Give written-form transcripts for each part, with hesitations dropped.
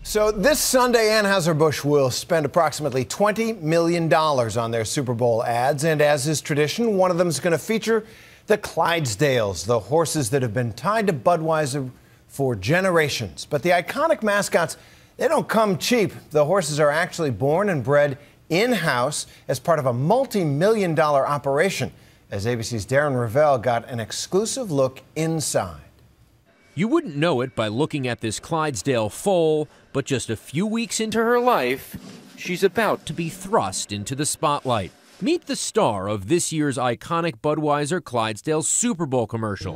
So this Sunday, Anheuser-Busch will spend approximately $20 million on their Super Bowl ads. And as is tradition, one of them is going to feature the Clydesdales, the horses that have been tied to Budweiser for generations. But the iconic mascots, they don't come cheap. The horses are actually born and bred in-house as part of a multi-million-dollar operation. As ABC's Darren Ravel got an exclusive look inside. You wouldn't know it by looking at this Clydesdale foal, but just a few weeks into her life, she's about to be thrust into the spotlight. Meet the star of this year's iconic Budweiser Clydesdale Super Bowl commercial,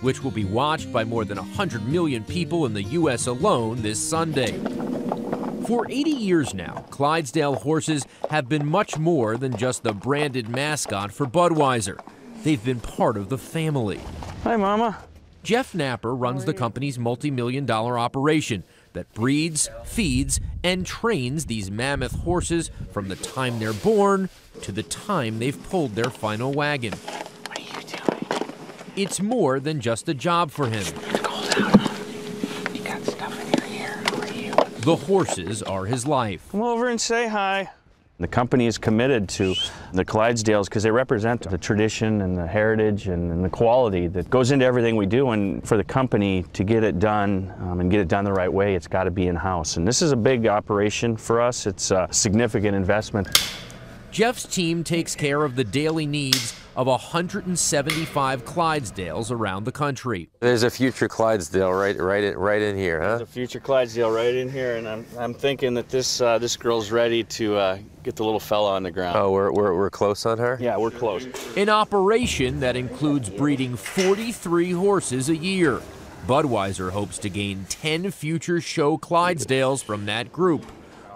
which will be watched by more than 100 million people in the U.S. alone this Sunday. For 80 years now, Clydesdale horses have been much more than just the branded mascot for Budweiser. They've been part of the family. Hi, Mama. Jeff Napper runs the company's multi-million-dollar operation that breeds, feeds, and trains these mammoth horses from the time they're born to the time they've pulled their final wagon. What are you doing? It's more than just a job for him. It's cold out. You got stuff in your hair. How are you? The horses are his life. Come over and say hi. The company is committed to the Clydesdales because they represent the tradition and the heritage and the quality that goes into everything we do. And for the company to get it done and get it done the right way, it's got to be in-house. And this is a big operation for us. It's a significant investment. Jeff's team takes care of the daily needs of 175 Clydesdales around the country. There's a future Clydesdale right in here, huh? There's a future Clydesdale right in here, and I'm thinking that this girl's ready to get the little fella on the ground. Oh, we're close on her? Yeah, we're close. An operation that includes breeding 43 horses a year. Budweiser hopes to gain 10 future show Clydesdales from that group.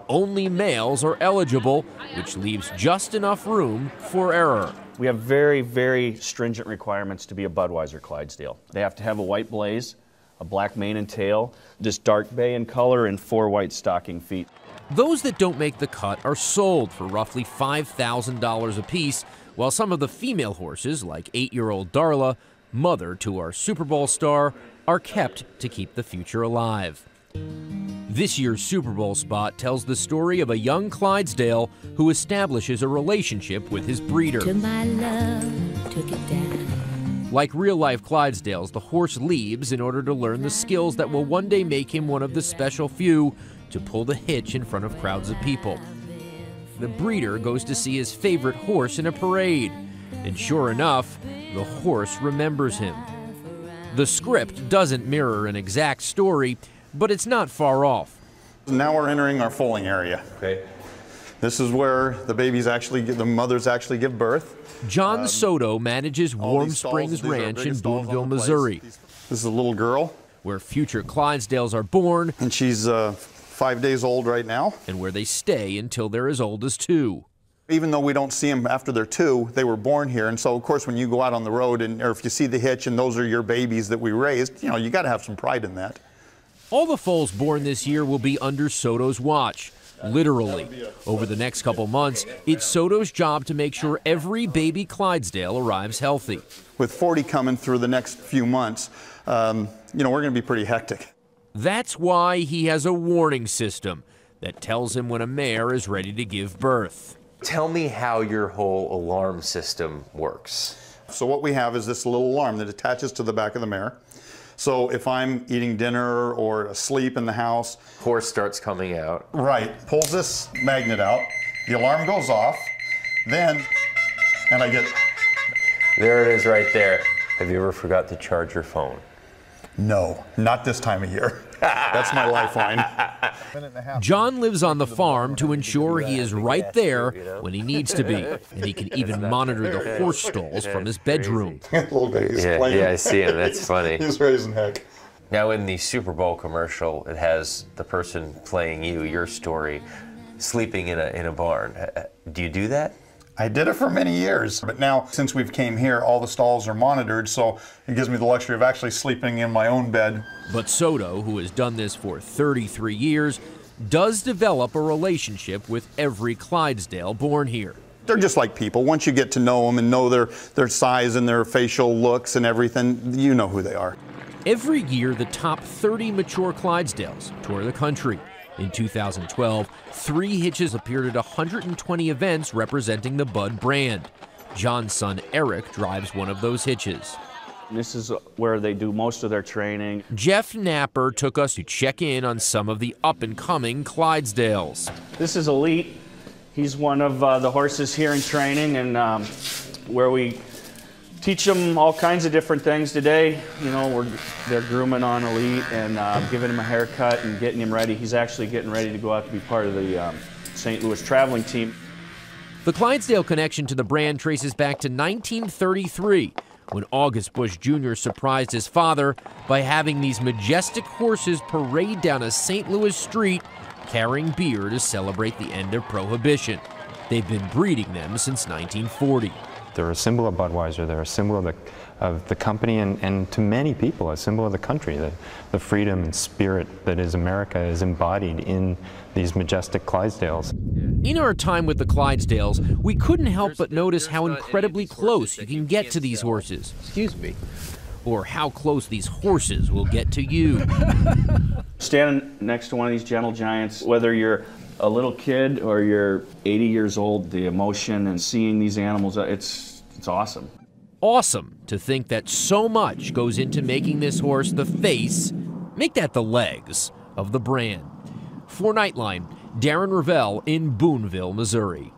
Only males are eligible, which leaves just enough room for error. We have very, very stringent requirements to be a Budweiser Clydesdale. They have to have a white blaze, a black mane and tail, this dark bay in color, and 4 white stocking feet. Those that don't make the cut are sold for roughly $5,000 apiece, while some of the female horses, like 8-year-old Darla, mother to our Super Bowl star, are kept to keep the future alive. This year's Super Bowl spot tells the story of a young Clydesdale who establishes a relationship with his breeder. To my love, took it down. Like real-life Clydesdales, the horse leaves in order to learn the skills that will one day make him one of the special few to pull the hitch in front of crowds of people. The breeder goes to see his favorite horse in a parade, and sure enough, the horse remembers him. The script doesn't mirror an exact story, but it's not far off. Now we're entering our foaling area. Okay. This is where the mothers actually give birth. John Soto manages Warm Springs Ranch in Boonville, Missouri. This is a little girl. Where future Clydesdales are born. And she's 5 days old right now. And where they stay until they're as old as 2. Even though we don't see them after they're 2, they were born here. And so, of course, when you go out on the road or if you see the hitch and those are your babies that we raised, you got to have some pride in that. All the foals born this year will be under Soto's watch, literally. Over the next couple months, it's Soto's job to make sure every baby Clydesdale arrives healthy. With 40 coming through the next few months, we're going to be pretty hectic. That's why he has a warning system that tells him when a mare is ready to give birth. Tell me how your whole alarm system works. So what we have is this little alarm that attaches to the back of the mare. So if I'm eating dinner or asleep in the house. Horse starts coming out. Right, pulls this magnet out, the alarm goes off, and I get. There it is right there. Have you ever forgot to charge your phone? No, not this time of year. That's my lifeline. John lives on the farm to ensure he is right there when he needs to be, and he can even monitor the horse stalls from his bedroom. Little guy, he's playing. Yeah, I see him. That's funny. He's raising heck. Now, in the Super Bowl commercial, it has the person playing your story, sleeping in a barn. Do you do that? I did it for many years, but now since we've came here, all the stalls are monitored, so it gives me the luxury of actually sleeping in my own bed. But Soto, who has done this for 33 years, does develop a relationship with every Clydesdale born here. They're just like people. Once you get to know them and know their size and their facial looks and everything, you know who they are. Every year, the top 30 mature Clydesdales tour the country. In 2012, 3 hitches appeared at 120 events representing the Bud brand. John's son Eric drives one of those hitches. This is where they do most of their training. Jeff Napper took us to check in on some of the up-and-coming Clydesdales. This is Elite. He's one of the horses here in training, and where we teach them all kinds of different things today. You know, they're grooming on Elite and giving him a haircut and getting him ready. He's actually getting ready to go out to be part of the St. Louis traveling team. The Clydesdale connection to the brand traces back to 1933, when Anheuser-Busch Jr. surprised his father by having these majestic horses parade down a St. Louis street carrying beer to celebrate the end of Prohibition. They've been breeding them since 1940. They're a symbol of Budweiser, they're a symbol of the company, and to many people, a symbol of the country. The freedom and spirit that is America is embodied in these majestic Clydesdales. In our time with the Clydesdales, we couldn't help but notice how incredibly close you can get to these horses. Excuse me. Or how close these horses will get to you. Standing next to one of these gentle giants, whether you're a little kid or you're 80 years old, the emotion and seeing these animals, it's awesome. Awesome to think that so much goes into making this horse the face, make that the legs, of the brand. For Nightline, Darren Ravel in Boonville, Missouri.